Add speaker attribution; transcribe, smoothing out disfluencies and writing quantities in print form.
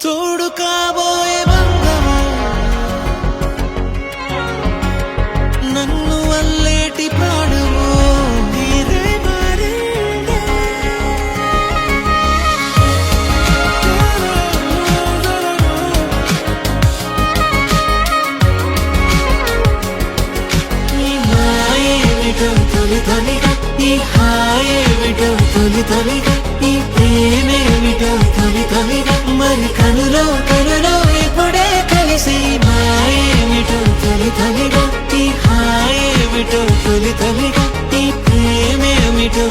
Speaker 1: తోడు కాబోయే బంధము నన్ను వల్లేటి ప్రాణము నీరే మారిందే. ఈ మాయేమిటో తొలి తొలిగా, ఈ హాయేమిటో తొలి తొలిగా, ఈ ప్రేమేమిటో తొలి తొలిగా, మరి కనులో ఇప్పుడే కలిసి మాయేమిటో తొలి తొలిగా, ఈ హాయేమిటో తొలి తొలిగా, ఈ ప్రేమేమిటో